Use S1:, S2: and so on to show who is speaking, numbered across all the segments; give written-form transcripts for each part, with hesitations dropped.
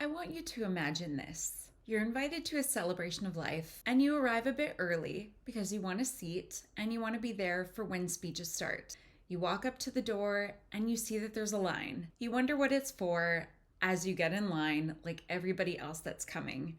S1: I want you to imagine this. You're invited to a celebration of life and you arrive a bit early because you want a seat and you want to be there for when speeches start. You walk up to the door and you see that there's a line. You wonder what it's for as you get in line like everybody else that's coming.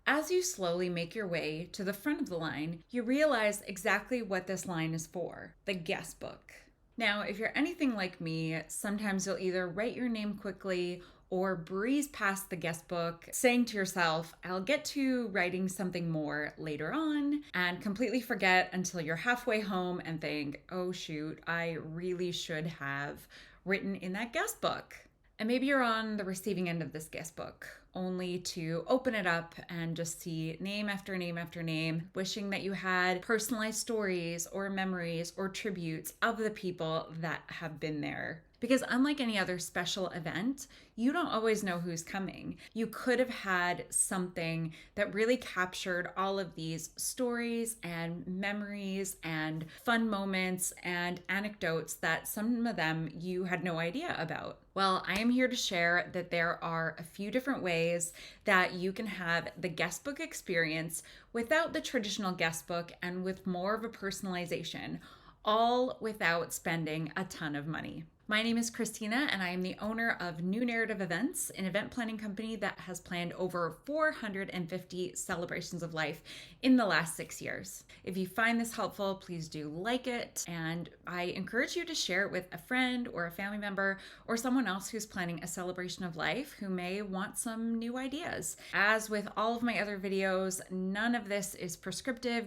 S1: As you slowly make your way to the front of the line, you realize exactly what this line is for: the guest book. Now, if you're anything like me, sometimes you'll either write your name quickly or breeze past the guest book, saying to yourself, I'll get to writing something more later on, and completely forget until you're halfway home and think, oh shoot, I really should have written in that guest book. And maybe you're on the receiving end of this guest book, only to open it up and just see name after name after name, wishing that you had personalized stories or memories or tributes of the people that have been there. Because unlike any other special event, you don't always know who's coming. You could have had something that really captured all of these stories and memories and fun moments and anecdotes that some of them you had no idea about. Well, I am here to share that there are a few different ways that you can have the guest book experience without the traditional guest book and with more of a personalization, all without spending a ton of money. My name is Christina, and I am the owner of New Narrative Events, an event planning company that has planned over 450 celebrations of life in the last 6 years. If you find this helpful, please do like it, and I encourage you to share it with a friend or a family member or someone else who's planning a celebration of life who may want some new ideas. As with all of my other videos, none of this is prescriptive.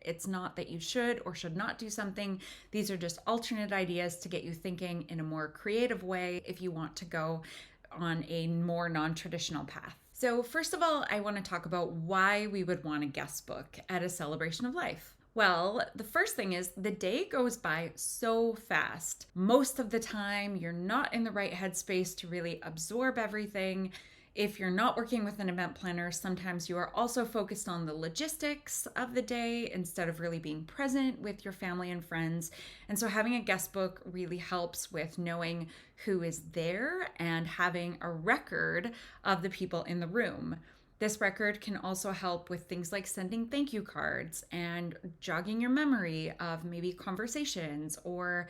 S1: It's not that you should or should not do something. These are just alternate ideas to get you thinking in a more creative way if you want to go on a more non-traditional path. So first of all, I want to talk about why we would want a guest book at a celebration of life. Well, the first thing is the day goes by so fast. Most of the time, you're not in the right headspace to really absorb everything. If you're not working with an event planner, sometimes you are also focused on the logistics of the day instead of really being present with your family and friends. And so having a guest book really helps with knowing who is there and having a record of the people in the room. This record can also help with things like sending thank you cards and jogging your memory of maybe conversations or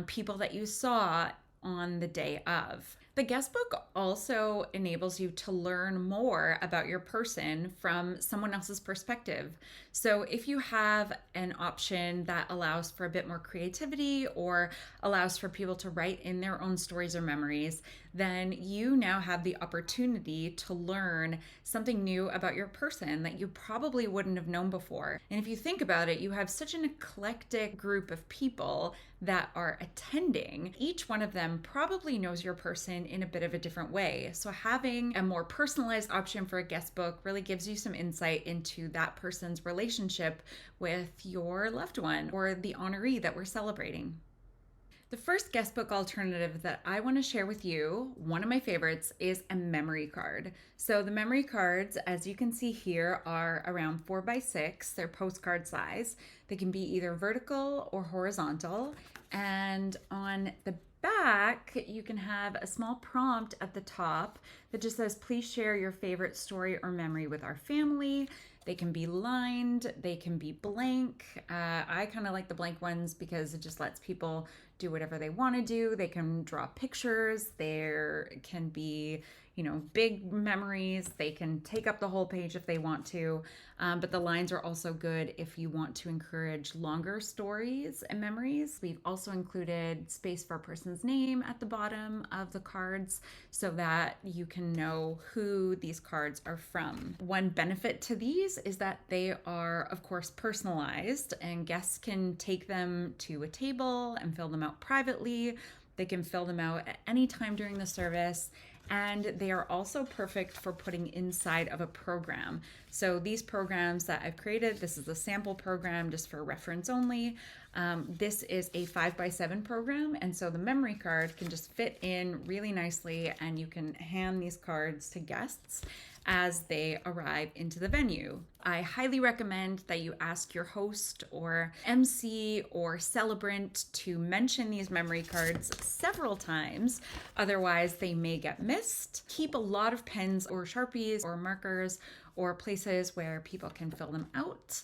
S1: people that you saw on the day of. The guest book also enables you to learn more about your person from someone else's perspective. So if you have an option that allows for a bit more creativity or allows for people to write in their own stories or memories, then you now have the opportunity to learn something new about your person that you probably wouldn't have known before. And if you think about it, you have such an eclectic group of people that are attending. Each one of them probably knows your person in a bit of a different way. So having a more personalized option for a guest book really gives you some insight into that person's relationship with your loved one or the honoree that we're celebrating. The first guest book alternative that I want to share with you, one of my favorites, is a memory card. So the memory cards, as you can see here, are around 4x6. They're postcard size. They can be either vertical or horizontal. And on the back, you can have a small prompt at the top that just says, please share your favorite story or memory with our family. They can be lined, they can be blank. I kind of like the blank ones because it just lets people do whatever they want to do. They can draw pictures. There can be, big memories. They can take up the whole page if they want to. But the lines are also good if you want to encourage longer stories and memories. We've also included space for a person's name at the bottom of the cards so that you can know who these cards are from. One benefit to these is that they are, of course, personalized, and guests can take them to a table and fill them out privately. They can fill them out at any time during the service. And they are also perfect for putting inside of a program. So these programs that I've created, this is a sample program just for reference only. This is a 5x7 program, and so the memory card can just fit in really nicely, and you can hand these cards to guests as they arrive into the venue. I highly recommend that you ask your host or MC or celebrant to mention these memory cards several times, otherwise they may get missed. Keep a lot of pens or Sharpies or markers or places where people can fill them out,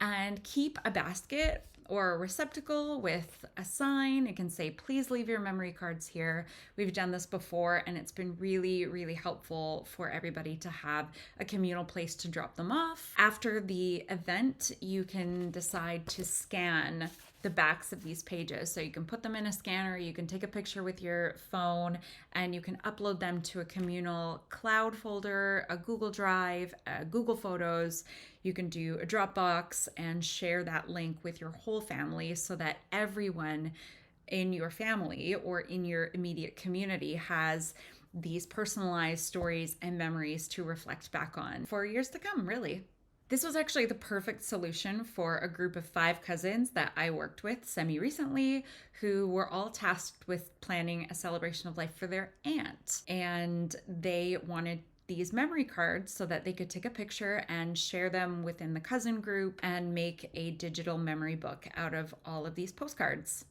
S1: and keep a basket or a receptacle with a sign. It can say, please leave your memory cards here. We've done this before, and it's been really, really helpful for everybody to have a communal place to drop them off. After the event, you can decide to scan the backs of these pages. So you can put them in a scanner, you can take a picture with your phone, and you can upload them to a communal cloud folder, a Google Drive, Google Photos. You can do a Dropbox and share that link with your whole family so that everyone in your family or in your immediate community has these personalized stories and memories to reflect back on for years to come, really. This was actually the perfect solution for a group of 5 cousins that I worked with semi-recently, who were all tasked with planning a celebration of life for their aunt. And they wanted these memory cards so that they could take a picture and share them within the cousin group and make a digital memory book out of all of these postcards.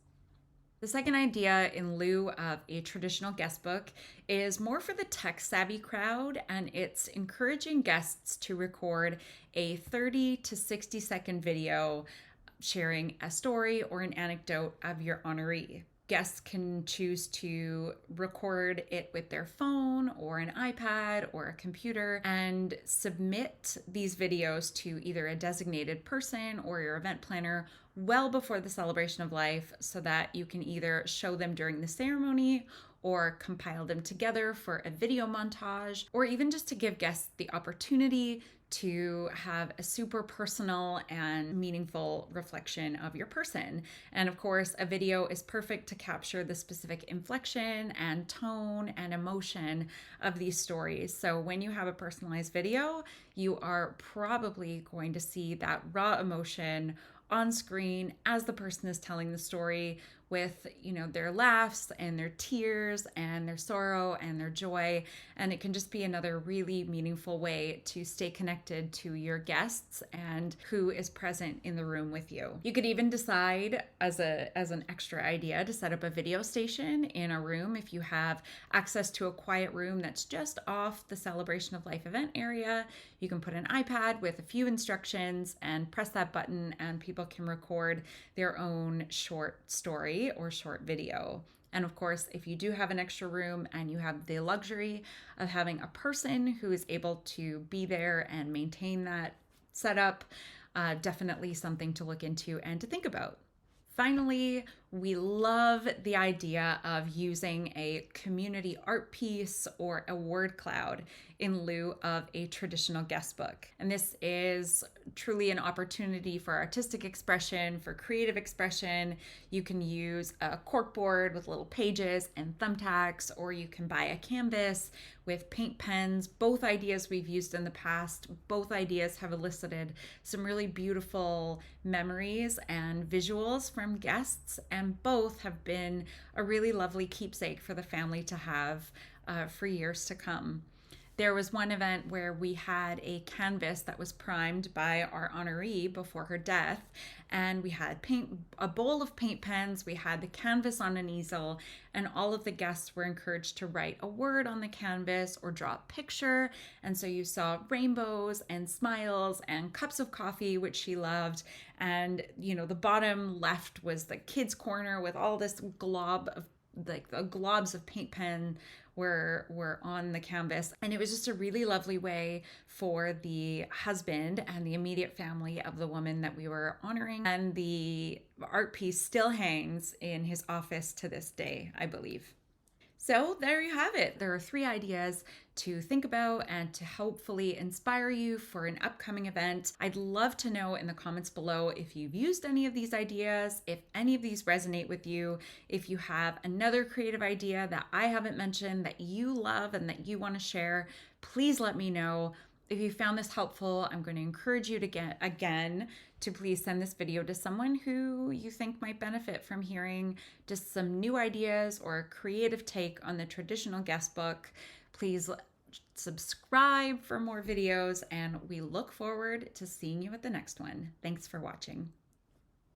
S1: The second idea, in lieu of a traditional guest book, is more for the tech-savvy crowd, and it's encouraging guests to record a 30 to 60-second video sharing a story or an anecdote of your honoree. Guests can choose to record it with their phone or an iPad or a computer and submit these videos to either a designated person or your event planner well before the celebration of life, so that you can either show them during the ceremony or compile them together for a video montage, or even just to give guests the opportunity to have a super personal and meaningful reflection of your person. And of course, a video is perfect to capture the specific inflection and tone and emotion of these stories. So when you have a personalized video, you are probably going to see that raw emotion on screen as the person is telling the story, with, their laughs and their tears and their sorrow and their joy. And it can just be another really meaningful way to stay connected to your guests and who is present in the room with you. You could even decide as an extra idea to set up a video station in a room if you have access to a quiet room that's just off the celebration of life event area. You can put an iPad with a few instructions and press that button, and people can record their own short story or short video. And of course, if you do have an extra room and you have the luxury of having a person who is able to be there and maintain that setup, definitely something to look into and to think about. Finally, we love the idea of using a community art piece or a word cloud in lieu of a traditional guest book. And this is truly an opportunity for artistic expression, for creative expression. You can use a corkboard with little pages and thumbtacks, or you can buy a canvas with paint pens. Both ideas we've used in the past. Both ideas have elicited some really beautiful memories and visuals from guests, and both have been a really lovely keepsake for the family to have for years to come. There was one event where we had a canvas that was primed by our honoree before her death, and we had a bowl of paint pens, we had the canvas on an easel, and all of the guests were encouraged to write a word on the canvas or draw a picture. And so you saw rainbows and smiles and cups of coffee, which she loved. And, the bottom left was the kids' corner with all this globs of paint pen were on the canvas. And it was just a really lovely way for the husband and the immediate family of the woman that we were honoring. And the art piece still hangs in his office to this day, I believe. So there you have it. There are 3 ideas to think about and to hopefully inspire you for an upcoming event. I'd love to know in the comments below if you've used any of these ideas, if any of these resonate with you, if you have another creative idea that I haven't mentioned that you love and that you want to share. Please let me know. If you found this helpful, I'm going to encourage you to to please send this video to someone who you think might benefit from hearing just some new ideas or a creative take on the traditional guest book. Please subscribe for more videos, and we look forward to seeing you at the next one. Thanks for watching.